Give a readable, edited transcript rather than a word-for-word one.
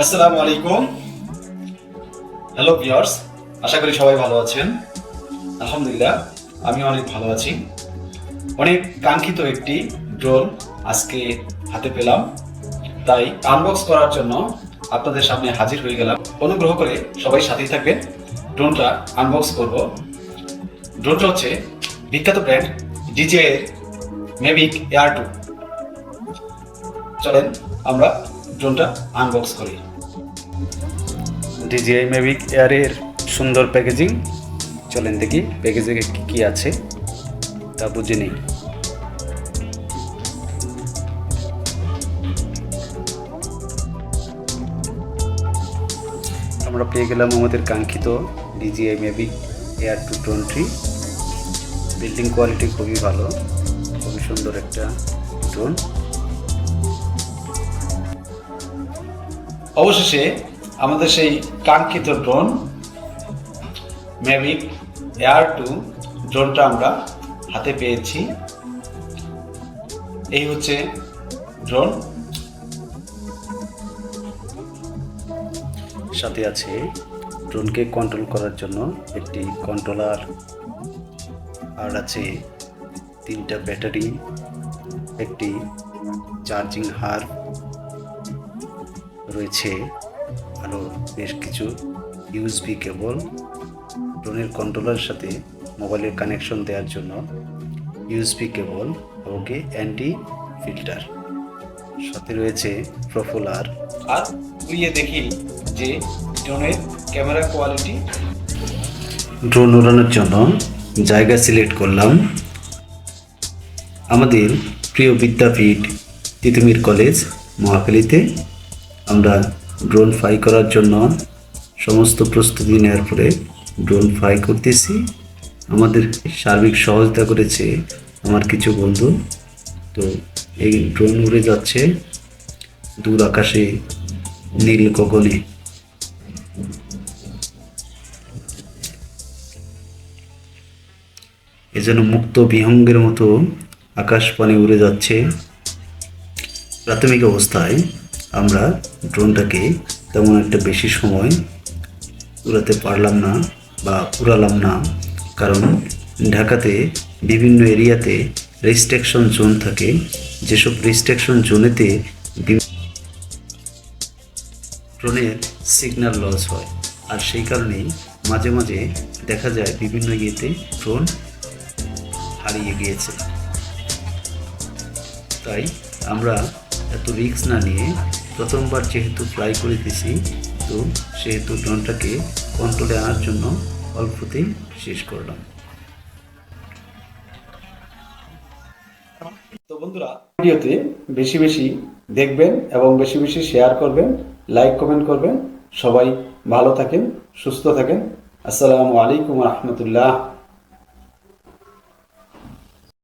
আসসালামু আলাইকুম। Hello viewers, আশা করি সবাই ভালো আছেন। আলহামদুলিল্লাহ আমি অনেক ভালো আছি। অনেক কাঙ্ক্ষিত একটি ড্রোন আজকে হাতে পেলাম, তাই আনবক্স করার জন্য আপনাদের সামনে হাজির হয়ে গেলাম। অনুগ্রহ করে সবাই সাথেই থাকবেন, ড্রোনটা আনবক্স করব। ড্রোনটা হচ্ছে বিখ্যাত ব্র্যান্ড ডিজে এর মেভিক এয়ার 2। চলেন আমরা ড্রোনটা আনবক্স করি। DJI Mavic Air এর সুন্দর প্যাকেজিং। চলেন দেখি প্যাকেজিংয়ে কি কি আছে তা বুঝে নিই। আমরা পেয়ে গেলাম আমাদের কাঙ্ক্ষিত DJI Mavic Air 2 ড্রোনটি। বিল্ডিং কোয়ালিটি খুবই ভালো, খুবই সুন্দর একটা ড্রোন। অবশেষে আমাদের সেই কাঙ্ক্ষিত ড্রোন Mavic Air 2 ড্রোনটা আমরা হাতে পেয়েছি। এই হচ্ছে ড্রোন, সাথে আছে ড্রোনকে কন্ট্রোল করার জন্য একটি কন্ট্রোলার, আর আছে 3টা ব্যাটারি, একটি চার্জিং হার্ব রয়েছে, আরও বেশ কিছু ইউএসবি কেবল। ড্রোনের কন্ট্রোলারের সাথে মোবাইলের কানেকশন দেওয়ার জন্য ইউএসবি কেবল এবং অ্যান্টি ফিল্টার, সাথে রয়েছে প্রোপেলার। আর উড়িয়ে দেখি যে ড্রোনের ক্যামেরা কোয়ালিটি। ড্রোন উড়ানোর জন্য জায়গা সিলেক্ট করলাম আমাদের প্রিয় বিদ্যাপীঠ তিতুমির কলেজ মহাখালীতে। আমরা ড্রোন ফ্লাই করার জন্য সমস্ত প্রস্তুতি নেওয়ার পরে ড্রোন ফ্লাই করতেছি। আমাদের সার্বিক সহযোগিতা করেছে আমার কিছু বন্ধু। তো এই ড্রোন উড়ে যাচ্ছে দূর আকাশে, নীল গগনে। এ যেন মুক্ত বিহঙ্গের মতো আকাশ পানে উড়ে যাচ্ছে। প্রাথমিক অবস্থায় আমরা ড্রোনটাকে তেমন একটা বেশি সময় উড়াতে পারলাম না বা উড়ালাম না, কারণ ঢাকাতে বিভিন্ন এরিয়াতে রেস্ট্রিকশন জোন থাকে। যেসব রেস্ট্রিকশন জোনেতে ড্রোনের সিগন্যাল লস হয়, আর সেই কারণেই মাঝে মাঝে দেখা যায় বিভিন্ন ইয়েতে ড্রোন হারিয়ে গিয়েছে। তাই আমরা এত রিস্ক না নিয়ে প্রথমবার যেহেতু ফ্লাই করে দিছি, তো সেহেতু ড্রোনটাকে কন্ট্রোলে আনার জন্য অল্পতেই শেষ করলাম। তো বন্ধুরা, ভিডিওতে বেশি বেশি দেখবেন এবং বেশি বেশি শেয়ার করবেন, লাইক কমেন্ট করবেন। সবাই ভালো থাকেন, সুস্থ থাকেন। আসসালামু আলাইকুম রহমতুল্লাহ।